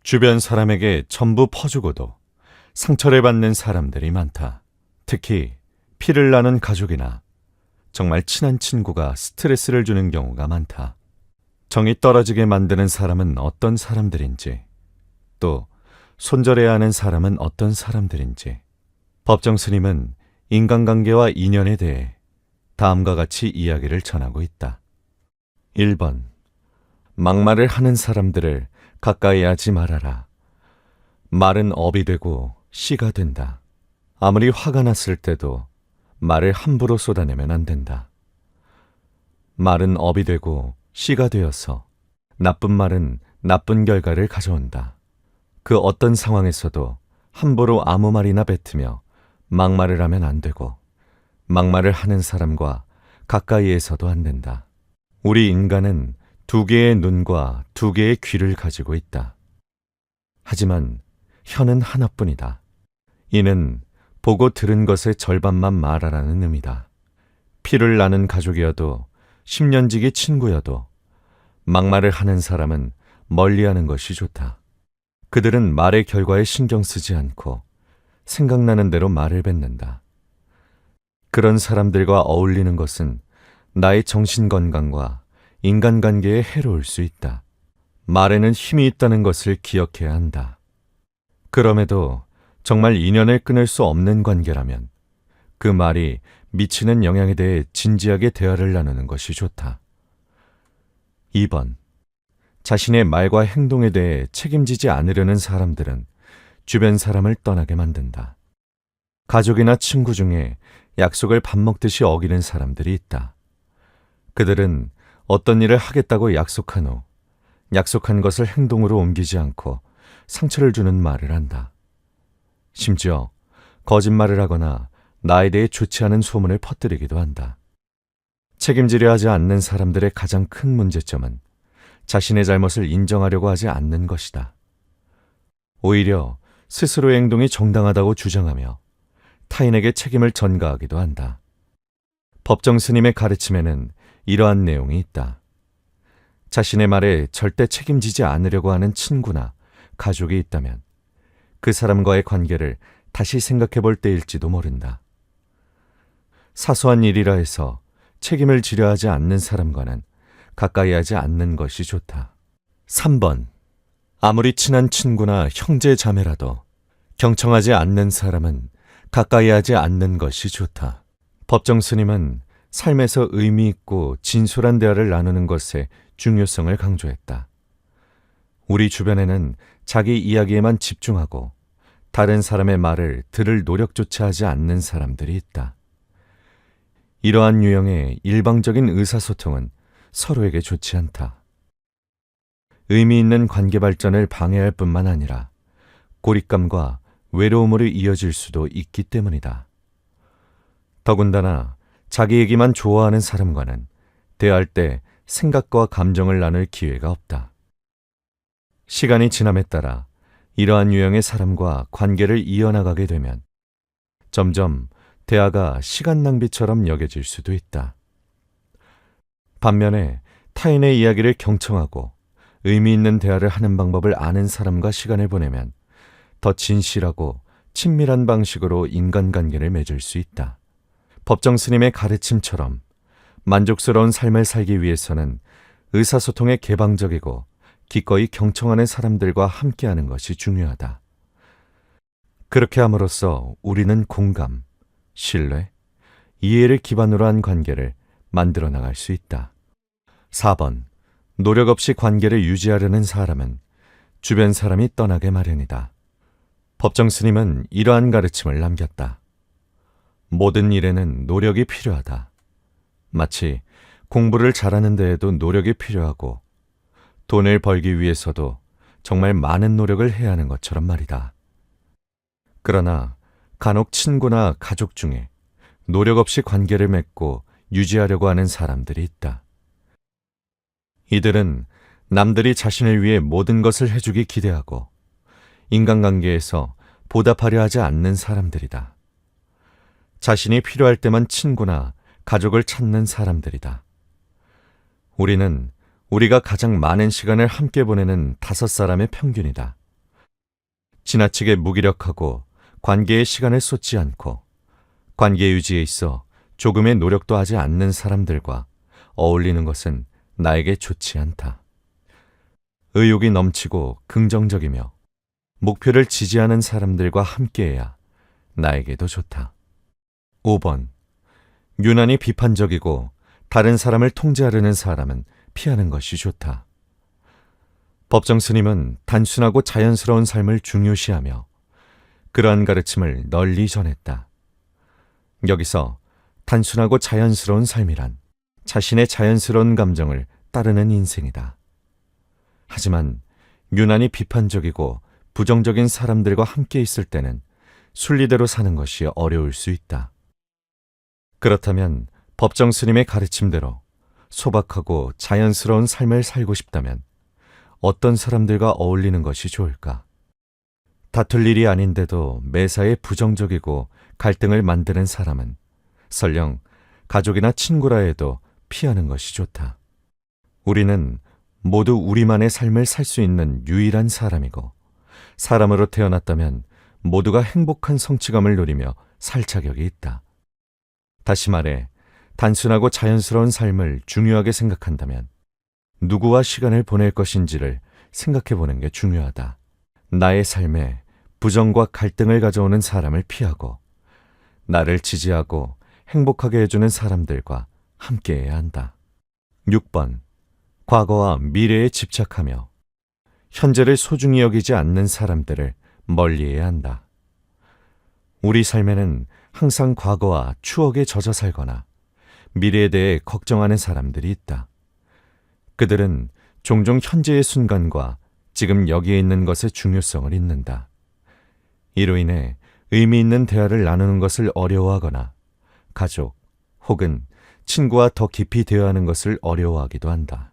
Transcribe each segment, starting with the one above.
주변 사람에게 전부 퍼주고도 상처를 받는 사람들이 많다. 특히 피를 나눈 가족이나 정말 친한 친구가 스트레스를 주는 경우가 많다. 정이 떨어지게 만드는 사람은 어떤 사람들인지, 또 손절해야 하는 사람은 어떤 사람들인지, 법정 스님은 인간관계와 인연에 대해 다음과 같이 이야기를 전하고 있다. 1번. 막말을 하는 사람들을 가까이 하지 말아라. 말은 업이 되고 씨가 된다. 아무리 화가 났을 때도 말을 함부로 쏟아내면 안 된다. 말은 업이 되고 씨가 되어서 나쁜 말은 나쁜 결과를 가져온다. 그 어떤 상황에서도 함부로 아무 말이나 뱉으며 막말을 하면 안 되고, 막말을 하는 사람과 가까이에서도 안 된다. 우리 인간은 두 개의 눈과 두 개의 귀를 가지고 있다. 하지만 혀는 하나뿐이다. 이는 보고 들은 것의 절반만 말하라는 의미다. 피를 나눈 가족이어도 10년지기 친구여도 막말을 하는 사람은 멀리하는 것이 좋다. 그들은 말의 결과에 신경 쓰지 않고 생각나는 대로 말을 뱉는다. 그런 사람들과 어울리는 것은 나의 정신건강과 인간관계에 해로울 수 있다. 말에는 힘이 있다는 것을 기억해야 한다. 그럼에도 정말 인연을 끊을 수 없는 관계라면 그 말이 미치는 영향에 대해 진지하게 대화를 나누는 것이 좋다. 2번. 자신의 말과 행동에 대해 책임지지 않으려는 사람들은 주변 사람을 떠나게 만든다. 가족이나 친구 중에 약속을 밥 먹듯이 어기는 사람들이 있다. 그들은 어떤 일을 하겠다고 약속한 후 약속한 것을 행동으로 옮기지 않고 상처를 주는 말을 한다. 심지어 거짓말을 하거나 나에 대해 좋지 않은 소문을 퍼뜨리기도 한다. 책임지려 하지 않는 사람들의 가장 큰 문제점은 자신의 잘못을 인정하려고 하지 않는 것이다. 오히려 스스로의 행동이 정당하다고 주장하며 타인에게 책임을 전가하기도 한다. 법정 스님의 가르침에는 이러한 내용이 있다. 자신의 말에 절대 책임지지 않으려고 하는 친구나 가족이 있다면 그 사람과의 관계를 다시 생각해 볼 때일지도 모른다. 사소한 일이라 해서 책임을 지려 하지 않는 사람과는 가까이 하지 않는 것이 좋다. 3번. 아무리 친한 친구나 형제 자매라도 경청하지 않는 사람은 가까이 하지 않는 것이 좋다. 법정 스님은 삶에서 의미 있고 진솔한 대화를 나누는 것의 중요성을 강조했다. 우리 주변에는 자기 이야기에만 집중하고 다른 사람의 말을 들을 노력조차 하지 않는 사람들이 있다. 이러한 유형의 일방적인 의사소통은 서로에게 좋지 않다. 의미 있는 관계 발전을 방해할 뿐만 아니라 고립감과 외로움으로 이어질 수도 있기 때문이다. 더군다나 자기 얘기만 좋아하는 사람과는 대화할 때 생각과 감정을 나눌 기회가 없다. 시간이 지남에 따라 이러한 유형의 사람과 관계를 이어나가게 되면 점점 대화가 시간 낭비처럼 여겨질 수도 있다. 반면에 타인의 이야기를 경청하고 의미 있는 대화를 하는 방법을 아는 사람과 시간을 보내면 더 진실하고 친밀한 방식으로 인간관계를 맺을 수 있다. 법정 스님의 가르침처럼 만족스러운 삶을 살기 위해서는 의사소통에 개방적이고 기꺼이 경청하는 사람들과 함께하는 것이 중요하다. 그렇게 함으로써 우리는 공감, 신뢰, 이해를 기반으로 한 관계를 만들어 나갈 수 있다. 4번. 노력 없이 관계를 유지하려는 사람은 주변 사람이 떠나게 마련이다. 법정 스님은 이러한 가르침을 남겼다. 모든 일에는 노력이 필요하다. 마치 공부를 잘하는 데에도 노력이 필요하고 돈을 벌기 위해서도 정말 많은 노력을 해야 하는 것처럼 말이다. 그러나 간혹 친구나 가족 중에 노력 없이 관계를 맺고 유지하려고 하는 사람들이 있다. 이들은 남들이 자신을 위해 모든 것을 해주기 기대하고 인간관계에서 보답하려 하지 않는 사람들이다. 자신이 필요할 때만 친구나 가족을 찾는 사람들이다. 우리는 우리가 가장 많은 시간을 함께 보내는 5사람의 평균이다. 지나치게 무기력하고 관계에 시간을 쏟지 않고 관계 유지에 있어 조금의 노력도 하지 않는 사람들과 어울리는 것은 나에게 좋지 않다. 의욕이 넘치고 긍정적이며 목표를 지지하는 사람들과 함께해야 나에게도 좋다. 5번. 유난히 비판적이고 다른 사람을 통제하려는 사람은 피하는 것이 좋다. 법정 스님은 단순하고 자연스러운 삶을 중요시하며 그러한 가르침을 널리 전했다. 여기서 단순하고 자연스러운 삶이란 자신의 자연스러운 감정을 따르는 인생이다. 하지만 유난히 비판적이고 부정적인 사람들과 함께 있을 때는 순리대로 사는 것이 어려울 수 있다. 그렇다면 법정 스님의 가르침대로 소박하고 자연스러운 삶을 살고 싶다면 어떤 사람들과 어울리는 것이 좋을까? 다툴 일이 아닌데도 매사에 부정적이고 갈등을 만드는 사람은 설령 가족이나 친구라 해도 피하는 것이 좋다. 우리는 모두 우리만의 삶을 살 수 있는 유일한 사람이고 사람으로 태어났다면 모두가 행복한 성취감을 누리며 살 자격이 있다. 다시 말해 단순하고 자연스러운 삶을 중요하게 생각한다면 누구와 시간을 보낼 것인지를 생각해 보는 게 중요하다. 나의 삶에 부정과 갈등을 가져오는 사람을 피하고 나를 지지하고 행복하게 해주는 사람들과 함께해야 한다. 6번. 과거와 미래에 집착하며 현재를 소중히 여기지 않는 사람들을 멀리해야 한다. 우리 삶에는 항상 과거와 추억에 젖어 살거나 미래에 대해 걱정하는 사람들이 있다. 그들은 종종 현재의 순간과 지금 여기에 있는 것의 중요성을 잊는다. 이로 인해 의미 있는 대화를 나누는 것을 어려워하거나 가족 혹은 친구와 더 깊이 대화하는 것을 어려워하기도 한다.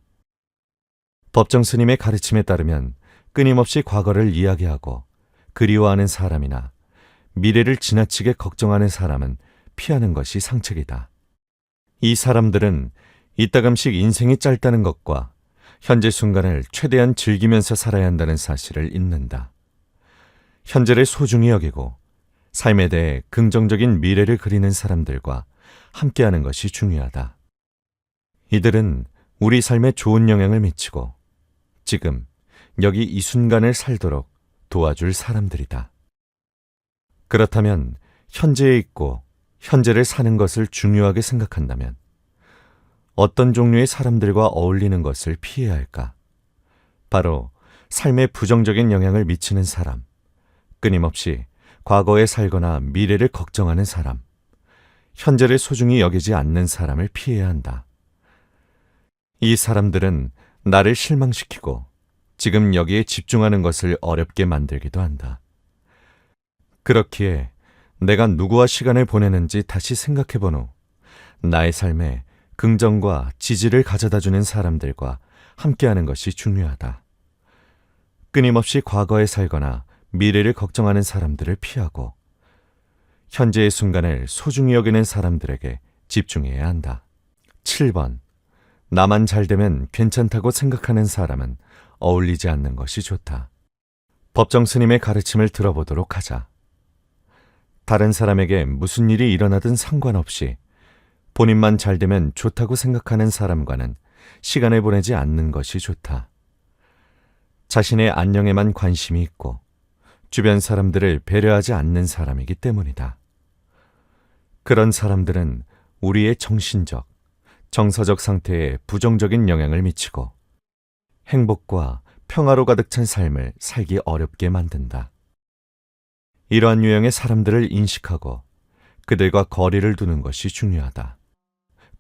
법정 스님의 가르침에 따르면 끊임없이 과거를 이야기하고 그리워하는 사람이나 미래를 지나치게 걱정하는 사람은 피하는 것이 상책이다. 이 사람들은 이따금씩 인생이 짧다는 것과 현재 순간을 최대한 즐기면서 살아야 한다는 사실을 잊는다. 현재를 소중히 여기고 삶에 대해 긍정적인 미래를 그리는 사람들과 함께하는 것이 중요하다. 이들은 우리 삶에 좋은 영향을 미치고 지금 여기 이 순간을 살도록 도와줄 사람들이다. 그렇다면 현재에 있고 현재를 사는 것을 중요하게 생각한다면 어떤 종류의 사람들과 어울리는 것을 피해야 할까? 바로 삶에 부정적인 영향을 미치는 사람, 끊임없이 과거에 살거나 미래를 걱정하는 사람, 현재를 소중히 여기지 않는 사람을 피해야 한다. 이 사람들은 나를 실망시키고 지금 여기에 집중하는 것을 어렵게 만들기도 한다. 그렇기에 내가 누구와 시간을 보내는지 다시 생각해 본 후 나의 삶에 긍정과 지지를 가져다주는 사람들과 함께하는 것이 중요하다. 끊임없이 과거에 살거나 미래를 걱정하는 사람들을 피하고 현재의 순간을 소중히 여기는 사람들에게 집중해야 한다. 7번. 나만 잘 되면 괜찮다고 생각하는 사람은 어울리지 않는 것이 좋다. 법정 스님의 가르침을 들어보도록 하자. 다른 사람에게 무슨 일이 일어나든 상관없이 본인만 잘 되면 좋다고 생각하는 사람과는 시간을 보내지 않는 것이 좋다. 자신의 안녕에만 관심이 있고 주변 사람들을 배려하지 않는 사람이기 때문이다. 그런 사람들은 우리의 정신적, 정서적 상태에 부정적인 영향을 미치고 행복과 평화로 가득 찬 삶을 살기 어렵게 만든다. 이러한 유형의 사람들을 인식하고 그들과 거리를 두는 것이 중요하다.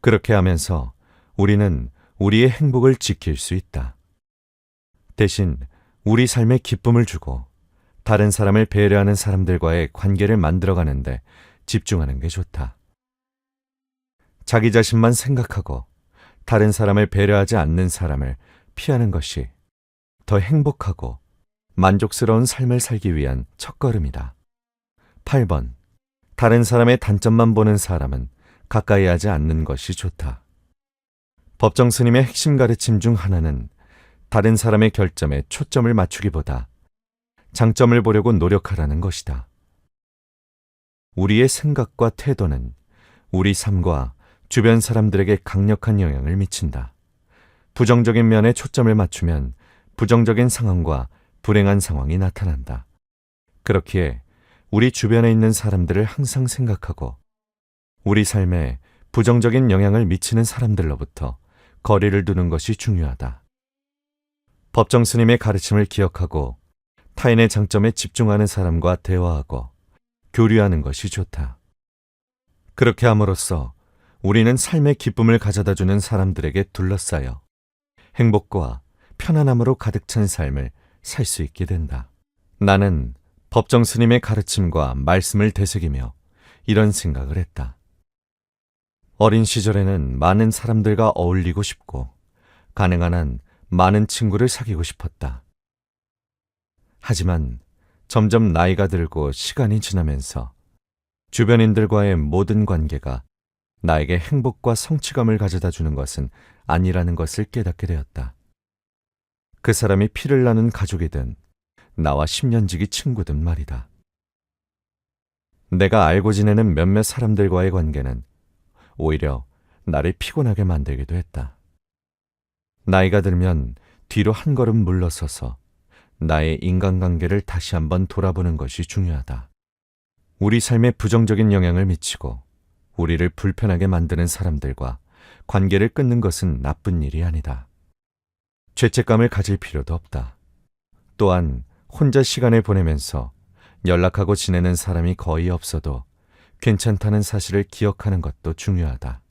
그렇게 하면서 우리는 우리의 행복을 지킬 수 있다. 대신 우리 삶에 기쁨을 주고 다른 사람을 배려하는 사람들과의 관계를 만들어가는데 집중하는 게 좋다. 자기 자신만 생각하고 다른 사람을 배려하지 않는 사람을 피하는 것이 더 행복하고 만족스러운 삶을 살기 위한 첫걸음이다. 8번. 다른 사람의 단점만 보는 사람은 가까이 하지 않는 것이 좋다. 법정 스님의 핵심 가르침 중 하나는 다른 사람의 결점에 초점을 맞추기보다 장점을 보려고 노력하라는 것이다. 우리의 생각과 태도는 우리 삶과 주변 사람들에게 강력한 영향을 미친다. 부정적인 면에 초점을 맞추면 부정적인 상황과 불행한 상황이 나타난다. 그렇기에 우리 주변에 있는 사람들을 항상 생각하고 우리 삶에 부정적인 영향을 미치는 사람들로부터 거리를 두는 것이 중요하다. 법정 스님의 가르침을 기억하고 타인의 장점에 집중하는 사람과 대화하고 교류하는 것이 좋다. 그렇게 함으로써 우리는 삶의 기쁨을 가져다주는 사람들에게 둘러싸여 행복과 편안함으로 가득 찬 삶을 살 수 있게 된다. 나는 법정 스님의 가르침과 말씀을 되새기며 이런 생각을 했다. 어린 시절에는 많은 사람들과 어울리고 싶고 가능한 한 많은 친구를 사귀고 싶었다. 하지만 점점 나이가 들고 시간이 지나면서 주변인들과의 모든 관계가 나에게 행복과 성취감을 가져다 주는 것은 아니라는 것을 깨닫게 되었다. 그 사람이 피를 나눈 가족이든 나와 10년지기 친구든 말이다. 내가 알고 지내는 몇몇 사람들과의 관계는 오히려 나를 피곤하게 만들기도 했다. 나이가 들면 뒤로 한 걸음 물러서서 나의 인간관계를 다시 한번 돌아보는 것이 중요하다. 우리 삶에 부정적인 영향을 미치고 우리를 불편하게 만드는 사람들과 관계를 끊는 것은 나쁜 일이 아니다. 죄책감을 가질 필요도 없다. 또한 혼자 시간을 보내면서 연락하고 지내는 사람이 거의 없어도 괜찮다는 사실을 기억하는 것도 중요하다.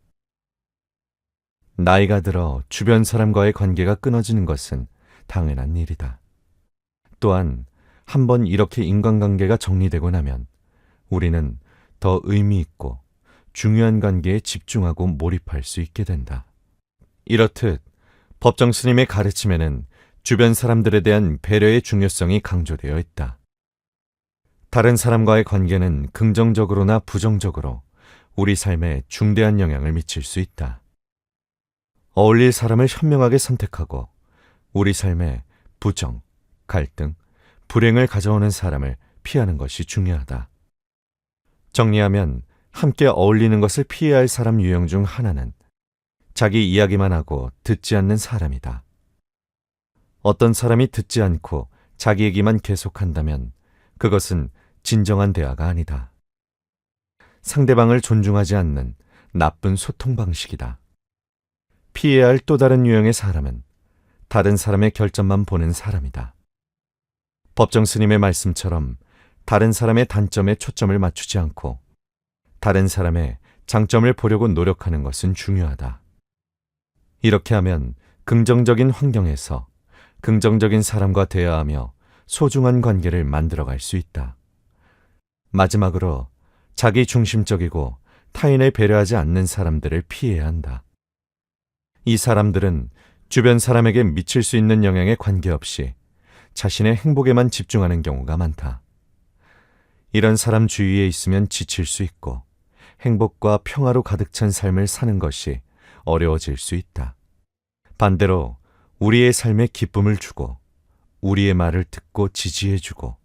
나이가 들어 주변 사람과의 관계가 끊어지는 것은 당연한 일이다. 또한 한번 이렇게 인간관계가 정리되고 나면 우리는 더 의미 있고 중요한 관계에 집중하고 몰입할 수 있게 된다. 이렇듯 법정 스님의 가르침에는 주변 사람들에 대한 배려의 중요성이 강조되어 있다. 다른 사람과의 관계는 긍정적으로나 부정적으로 우리 삶에 중대한 영향을 미칠 수 있다. 어울릴 사람을 현명하게 선택하고 우리 삶에 부정, 갈등, 불행을 가져오는 사람을 피하는 것이 중요하다. 정리하면 함께 어울리는 것을 피해야 할 사람 유형 중 하나는 자기 이야기만 하고 듣지 않는 사람이다. 어떤 사람이 듣지 않고 자기 얘기만 계속한다면 그것은 진정한 대화가 아니다. 상대방을 존중하지 않는 나쁜 소통 방식이다. 피해야 할 또 다른 유형의 사람은 다른 사람의 결점만 보는 사람이다. 법정 스님의 말씀처럼 다른 사람의 단점에 초점을 맞추지 않고 다른 사람의 장점을 보려고 노력하는 것은 중요하다. 이렇게 하면 긍정적인 환경에서 긍정적인 사람과 대화하며 소중한 관계를 만들어갈 수 있다. 마지막으로 자기 중심적이고 타인을 배려하지 않는 사람들을 피해야 한다. 이 사람들은 주변 사람에게 미칠 수 있는 영향에 관계없이 자신의 행복에만 집중하는 경우가 많다. 이런 사람 주위에 있으면 지칠 수 있고 행복과 평화로 가득 찬 삶을 사는 것이 어려워질 수 있다. 반대로 우리의 삶에 기쁨을 주고 우리의 말을 듣고 지지해주고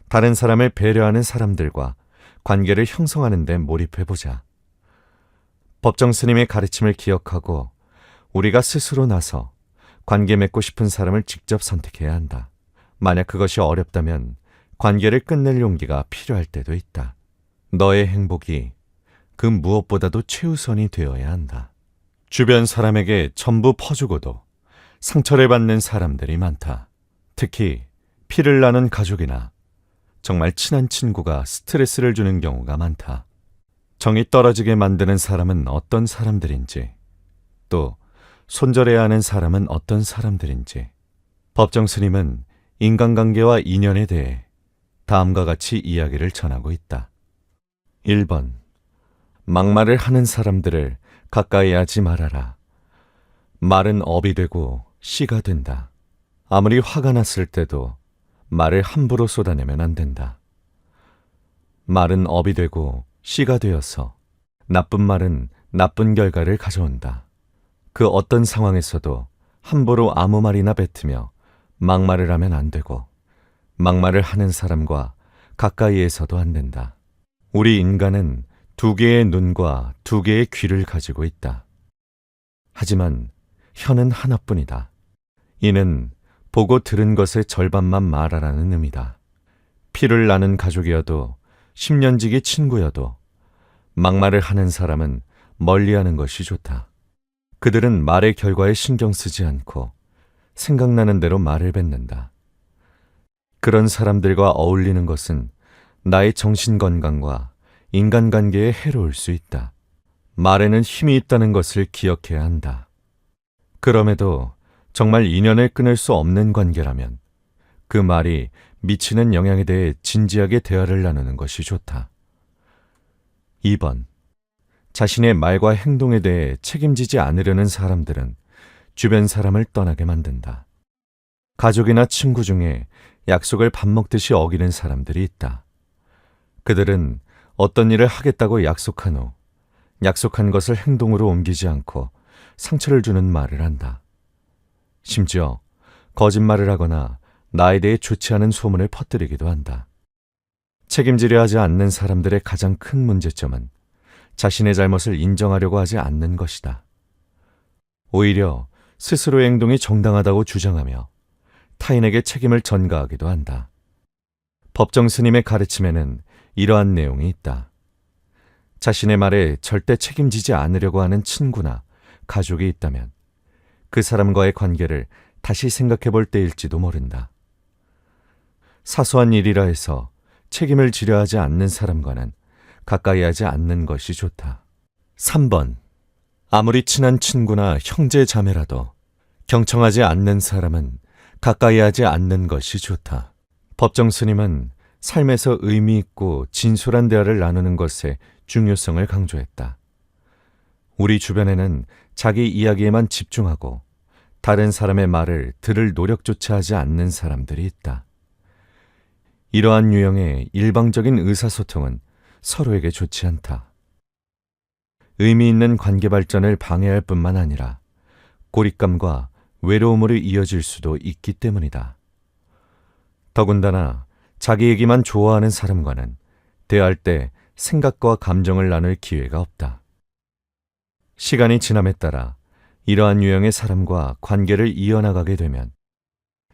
다른 사람을 배려하는 사람들과 관계를 형성하는 데 몰입해보자. 법정 스님의 가르침을 기억하고 우리가 스스로 나서 관계 맺고 싶은 사람을 직접 선택해야 한다. 만약 그것이 어렵다면 관계를 끝낼 용기가 필요할 때도 있다. 너의 행복이 그 무엇보다도 최우선이 되어야 한다. 주변 사람에게 전부 퍼주고도 상처를 받는 사람들이 많다. 특히 피를 나눈 가족이나 정말 친한 친구가 스트레스를 주는 경우가 많다. 정이 떨어지게 만드는 사람은 어떤 사람들인지, 또 손절해야 하는 사람은 어떤 사람들인지, 법정 스님은 인간관계와 인연에 대해 다음과 같이 이야기를 전하고 있다. 1번. 막말을 하는 사람들을 가까이 하지 말아라. 말은 업이 되고 씨가 된다. 아무리 화가 났을 때도 말을 함부로 쏟아내면 안 된다. 말은 업이 되고 씨가 되어서 나쁜 말은 나쁜 결과를 가져온다. 그 어떤 상황에서도 함부로 아무 말이나 뱉으며 막말을 하면 안 되고 막말을 하는 사람과 가까이에서도 안 된다. 우리 인간은 두 개의 눈과 두 개의 귀를 가지고 있다. 하지만 혀는 하나뿐이다. 이는 보고 들은 것의 절반만 말하라는 의미다. 피를 나눈 가족이어도 10년지기 친구여도 막말을 하는 사람은 멀리하는 것이 좋다. 그들은 말의 결과에 신경 쓰지 않고 생각나는 대로 말을 뱉는다. 그런 사람들과 어울리는 것은 나의 정신건강과 인간관계에 해로울 수 있다. 말에는 힘이 있다는 것을 기억해야 한다. 그럼에도 정말 인연을 끊을 수 없는 관계라면 그 말이 미치는 영향에 대해 진지하게 대화를 나누는 것이 좋다. 2번. 자신의 말과 행동에 대해 책임지지 않으려는 사람들은 주변 사람을 떠나게 만든다. 가족이나 친구 중에 약속을 밥 먹듯이 어기는 사람들이 있다. 그들은 어떤 일을 하겠다고 약속한 후 약속한 것을 행동으로 옮기지 않고 상처를 주는 말을 한다. 심지어 거짓말을 하거나 나에 대해 좋지 않은 소문을 퍼뜨리기도 한다. 책임지려 하지 않는 사람들의 가장 큰 문제점은 자신의 잘못을 인정하려고 하지 않는 것이다. 오히려 스스로의 행동이 정당하다고 주장하며 타인에게 책임을 전가하기도 한다. 법정 스님의 가르침에는 이러한 내용이 있다. 자신의 말에 절대 책임지지 않으려고 하는 친구나 가족이 있다면 그 사람과의 관계를 다시 생각해 볼 때일지도 모른다. 사소한 일이라 해서 책임을 지려 하지 않는 사람과는 가까이 하지 않는 것이 좋다. 3번. 아무리 친한 친구나 형제 자매라도 경청하지 않는 사람은 가까이 하지 않는 것이 좋다. 법정 스님은 삶에서 의미 있고 진솔한 대화를 나누는 것의 중요성을 강조했다. 우리 주변에는 자기 이야기에만 집중하고 다른 사람의 말을 들을 노력조차 하지 않는 사람들이 있다. 이러한 유형의 일방적인 의사소통은 서로에게 좋지 않다. 의미 있는 관계 발전을 방해할 뿐만 아니라 고립감과 외로움으로 이어질 수도 있기 때문이다. 더군다나 자기 얘기만 좋아하는 사람과는 대화할 때 생각과 감정을 나눌 기회가 없다. 시간이 지남에 따라 이러한 유형의 사람과 관계를 이어나가게 되면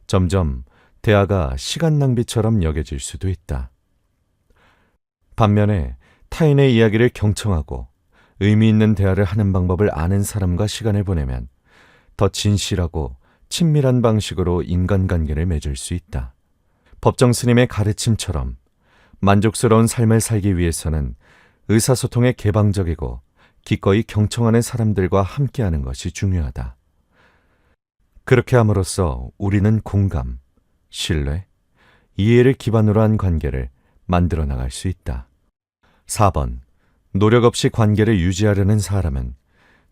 점점 대화가 시간 낭비처럼 여겨질 수도 있다. 반면에 타인의 이야기를 경청하고 의미 있는 대화를 하는 방법을 아는 사람과 시간을 보내면 더 진실하고 친밀한 방식으로 인간관계를 맺을 수 있다. 법정 스님의 가르침처럼 만족스러운 삶을 살기 위해서는 의사소통에 개방적이고 기꺼이 경청하는 사람들과 함께하는 것이 중요하다. 그렇게 함으로써 우리는 공감, 신뢰, 이해를 기반으로 한 관계를 만들어 나갈 수 있다. 4번. 노력 없이 관계를 유지하려는 사람은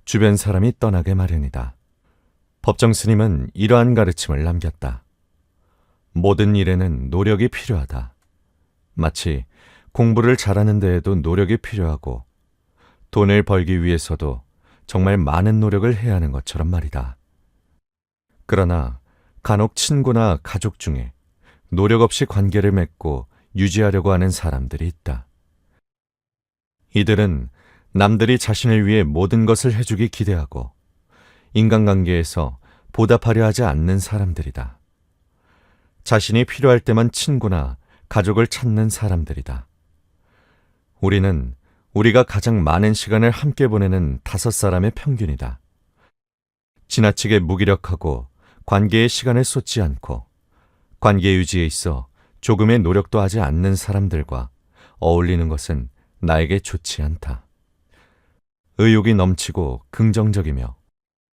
주변 사람이 떠나게 마련이다. 법정 스님은 이러한 가르침을 남겼다. 모든 일에는 노력이 필요하다. 마치 공부를 잘하는 데에도 노력이 필요하고 돈을 벌기 위해서도 정말 많은 노력을 해야 하는 것처럼 말이다. 그러나 간혹 친구나 가족 중에 노력 없이 관계를 맺고 유지하려고 하는 사람들이 있다. 이들은 남들이 자신을 위해 모든 것을 해주기 기대하고 인간관계에서 보답하려 하지 않는 사람들이다. 자신이 필요할 때만 친구나 가족을 찾는 사람들이다. 우리는 우리가 가장 많은 시간을 함께 보내는 5사람의 평균이다. 지나치게 무기력하고 관계에 시간을 쏟지 않고 관계 유지에 있어 조금의 노력도 하지 않는 사람들과 어울리는 것은 나에게 좋지 않다. 의욕이 넘치고 긍정적이며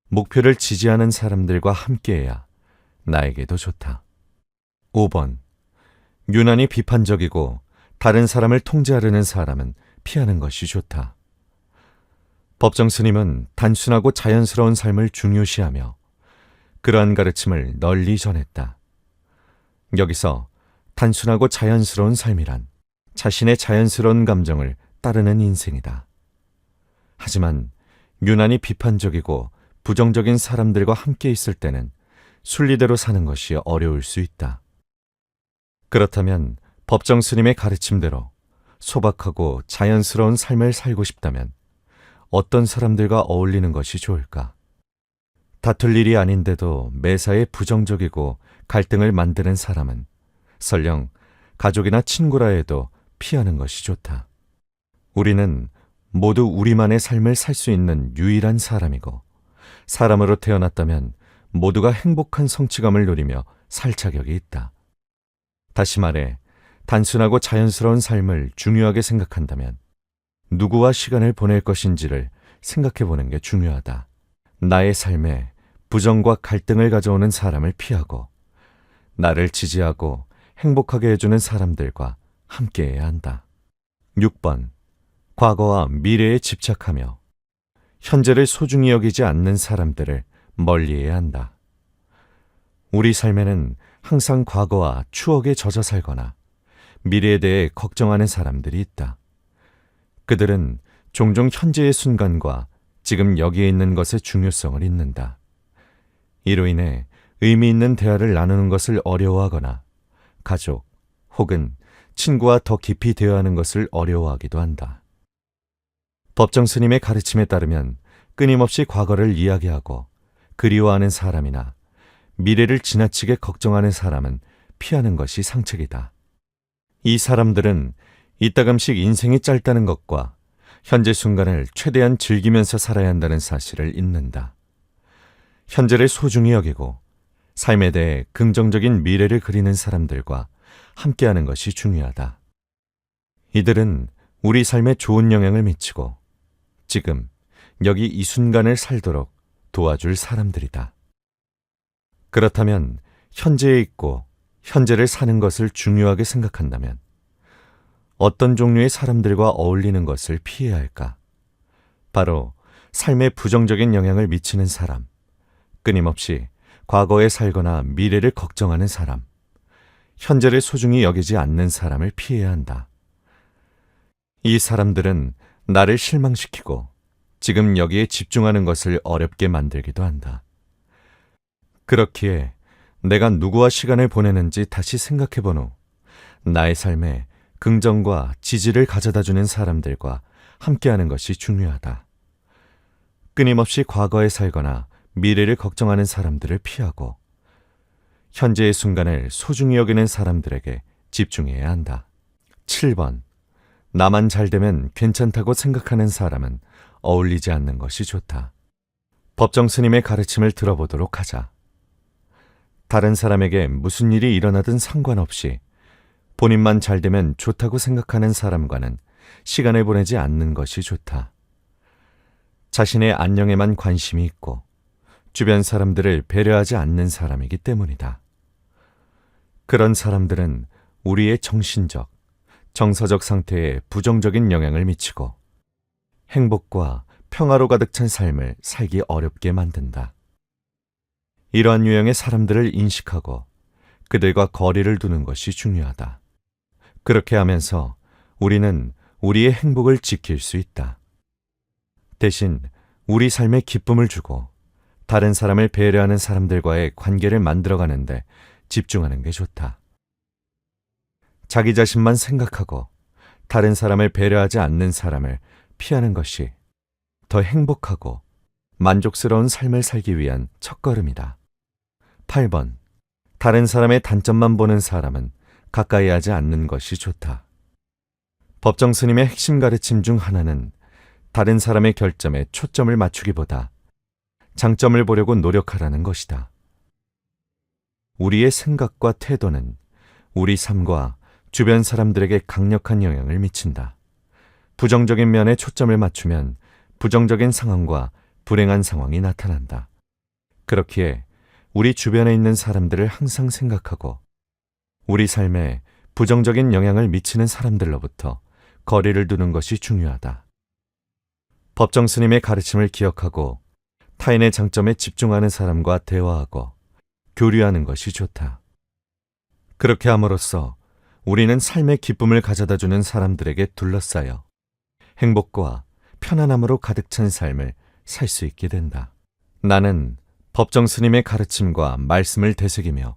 목표를 지지하는 사람들과 함께해야 나에게도 좋다. 5번. 유난히 비판적이고 다른 사람을 통제하려는 사람은 피하는 것이 좋다. 법정 스님은 단순하고 자연스러운 삶을 중요시하며 그러한 가르침을 널리 전했다. 여기서 단순하고 자연스러운 삶이란 자신의 자연스러운 감정을 따르는 인생이다. 하지만 유난히 비판적이고 부정적인 사람들과 함께 있을 때는 순리대로 사는 것이 어려울 수 있다. 그렇다면 법정 스님의 가르침대로 소박하고 자연스러운 삶을 살고 싶다면 어떤 사람들과 어울리는 것이 좋을까? 다툴 일이 아닌데도 매사에 부정적이고 갈등을 만드는 사람은 설령 가족이나 친구라 해도 피하는 것이 좋다. 우리는 모두 우리만의 삶을 살 수 있는 유일한 사람이고 사람으로 태어났다면 모두가 행복한 성취감을 누리며 살 자격이 있다. 다시 말해 단순하고 자연스러운 삶을 중요하게 생각한다면 누구와 시간을 보낼 것인지를 생각해 보는 게 중요하다. 나의 삶에 부정과 갈등을 가져오는 사람을 피하고 나를 지지하고 행복하게 해주는 사람들과 함께해야 한다. 6번. 과거와 미래에 집착하며 현재를 소중히 여기지 않는 사람들을 멀리해야 한다. 우리 삶에는 항상 과거와 추억에 젖어 살거나 미래에 대해 걱정하는 사람들이 있다. 그들은 종종 현재의 순간과 지금 여기에 있는 것의 중요성을 잊는다. 이로 인해 의미 있는 대화를 나누는 것을 어려워하거나 가족 혹은 친구와 더 깊이 대화하는 것을 어려워하기도 한다. 법정 스님의 가르침에 따르면 끊임없이 과거를 이야기하고 그리워하는 사람이나 미래를 지나치게 걱정하는 사람은 피하는 것이 상책이다. 이 사람들은 이따금씩 인생이 짧다는 것과 현재 순간을 최대한 즐기면서 살아야 한다는 사실을 잊는다. 현재를 소중히 여기고 삶에 대해 긍정적인 미래를 그리는 사람들과 함께하는 것이 중요하다. 이들은 우리 삶에 좋은 영향을 미치고 지금 여기 이 순간을 살도록 도와줄 사람들이다. 그렇다면 현재에 있고 현재를 사는 것을 중요하게 생각한다면 어떤 종류의 사람들과 어울리는 것을 피해야 할까? 바로 삶에 부정적인 영향을 미치는 사람, 끊임없이 과거에 살거나 미래를 걱정하는 사람, 현재를 소중히 여기지 않는 사람을 피해야 한다. 이 사람들은 나를 실망시키고 지금 여기에 집중하는 것을 어렵게 만들기도 한다. 그렇기에 내가 누구와 시간을 보내는지 다시 생각해본 후 나의 삶에 긍정과 지지를 가져다주는 사람들과 함께하는 것이 중요하다. 끊임없이 과거에 살거나 미래를 걱정하는 사람들을 피하고 현재의 순간을 소중히 여기는 사람들에게 집중해야 한다. 7번. 나만 잘 되면 괜찮다고 생각하는 사람은 어울리지 않는 것이 좋다. 법정 스님의 가르침을 들어보도록 하자. 다른 사람에게 무슨 일이 일어나든 상관없이 본인만 잘 되면 좋다고 생각하는 사람과는 시간을 보내지 않는 것이 좋다. 자신의 안녕에만 관심이 있고 주변 사람들을 배려하지 않는 사람이기 때문이다. 그런 사람들은 우리의 정신적, 정서적 상태에 부정적인 영향을 미치고 행복과 평화로 가득 찬 삶을 살기 어렵게 만든다. 이러한 유형의 사람들을 인식하고 그들과 거리를 두는 것이 중요하다. 그렇게 하면서 우리는 우리의 행복을 지킬 수 있다. 대신 우리 삶에 기쁨을 주고 다른 사람을 배려하는 사람들과의 관계를 만들어가는데 집중하는 게 좋다. 자기 자신만 생각하고 다른 사람을 배려하지 않는 사람을 피하는 것이 더 행복하고 만족스러운 삶을 살기 위한 첫걸음이다. 8번. 다른 사람의 단점만 보는 사람은 가까이 하지 않는 것이 좋다. 법정 스님의 핵심 가르침 중 하나는 다른 사람의 결점에 초점을 맞추기보다 장점을 보려고 노력하라는 것이다. 우리의 생각과 태도는 우리 삶과 주변 사람들에게 강력한 영향을 미친다. 부정적인 면에 초점을 맞추면 부정적인 상황과 불행한 상황이 나타난다. 그렇기에 우리 주변에 있는 사람들을 항상 생각하고 우리 삶에 부정적인 영향을 미치는 사람들로부터 거리를 두는 것이 중요하다. 법정 스님의 가르침을 기억하고 타인의 장점에 집중하는 사람과 대화하고 교류하는 것이 좋다. 그렇게 함으로써 우리는 삶의 기쁨을 가져다주는 사람들에게 둘러싸여 행복과 편안함으로 가득 찬 삶을 살 수 있게 된다. 나는 법정 스님의 가르침과 말씀을 되새기며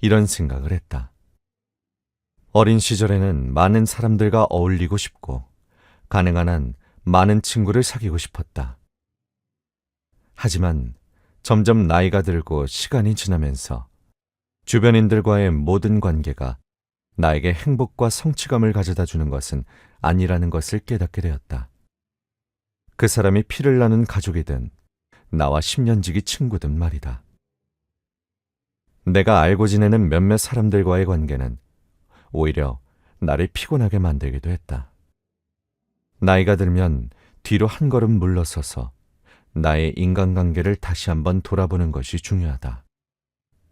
이런 생각을 했다. 어린 시절에는 많은 사람들과 어울리고 싶고 가능한 한 많은 친구를 사귀고 싶었다. 하지만 점점 나이가 들고 시간이 지나면서 주변인들과의 모든 관계가 나에게 행복과 성취감을 가져다 주는 것은 아니라는 것을 깨닫게 되었다. 그 사람이 피를 나눈 가족이든 나와 10년지기 친구든 말이다. 내가 알고 지내는 몇몇 사람들과의 관계는 오히려 나를 피곤하게 만들기도 했다. 나이가 들면 뒤로 한 걸음 물러서서 나의 인간관계를 다시 한번 돌아보는 것이 중요하다.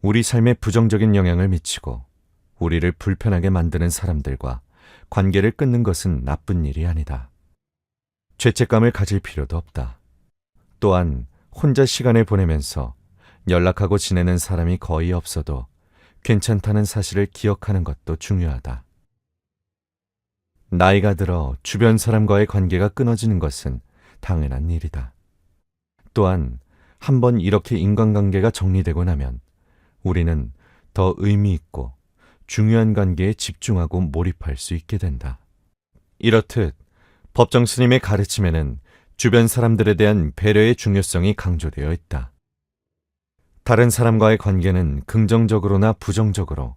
우리 삶에 부정적인 영향을 미치고 우리를 불편하게 만드는 사람들과 관계를 끊는 것은 나쁜 일이 아니다. 죄책감을 가질 필요도 없다. 또한 혼자 시간을 보내면서 연락하고 지내는 사람이 거의 없어도 괜찮다는 사실을 기억하는 것도 중요하다. 나이가 들어 주변 사람과의 관계가 끊어지는 것은 당연한 일이다. 또한 한번 이렇게 인간관계가 정리되고 나면 우리는 더 의미 있고 중요한 관계에 집중하고 몰입할 수 있게 된다. 이렇듯 법정 스님의 가르침에는 주변 사람들에 대한 배려의 중요성이 강조되어 있다. 다른 사람과의 관계는 긍정적으로나 부정적으로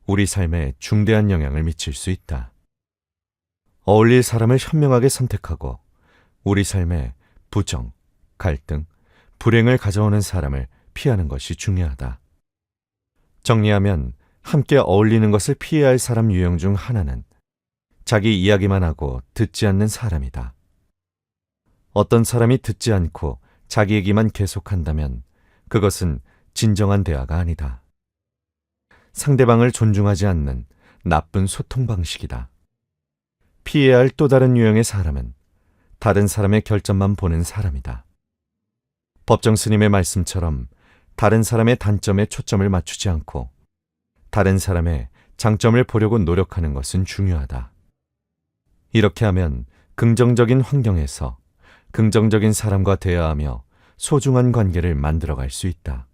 우리 삶에 중대한 영향을 미칠 수 있다. 어울릴 사람을 현명하게 선택하고 우리 삶에 부정, 갈등, 불행을 가져오는 사람을 피하는 것이 중요하다. 정리하면 함께 어울리는 것을 피해야 할 사람 유형 중 하나는 자기 이야기만 하고 듣지 않는 사람이다. 어떤 사람이 듣지 않고 자기 얘기만 계속한다면 그것은 진정한 대화가 아니다. 상대방을 존중하지 않는 나쁜 소통 방식이다. 피해야 할 또 다른 유형의 사람은 다른 사람의 결점만 보는 사람이다. 법정 스님의 말씀처럼 다른 사람의 단점에 초점을 맞추지 않고 다른 사람의 장점을 보려고 노력하는 것은 중요하다. 이렇게 하면 긍정적인 환경에서 긍정적인 사람과 대화하며 소중한 관계를 만들어갈 수 있다.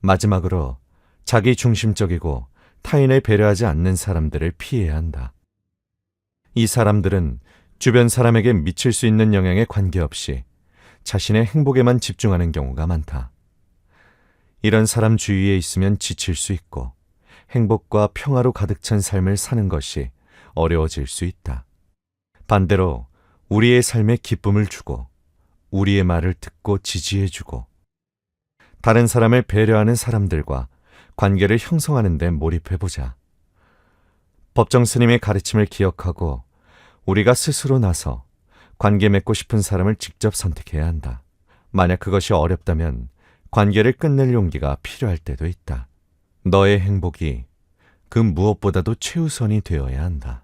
마지막으로 자기 중심적이고 타인을 배려하지 않는 사람들을 피해야 한다. 이 사람들은 주변 사람에게 미칠 수 있는 영향에 관계없이 자신의 행복에만 집중하는 경우가 많다. 이런 사람 주위에 있으면 지칠 수 있고 행복과 평화로 가득 찬 삶을 사는 것이 어려워질 수 있다. 반대로 우리의 삶에 기쁨을 주고 우리의 말을 듣고 지지해주고 다른 사람을 배려하는 사람들과 관계를 형성하는 데 몰입해보자. 법정 스님의 가르침을 기억하고 우리가 스스로 나서 관계 맺고 싶은 사람을 직접 선택해야 한다. 만약 그것이 어렵다면 관계를 끝낼 용기가 필요할 때도 있다. 너의 행복이 그 무엇보다도 최우선이 되어야 한다.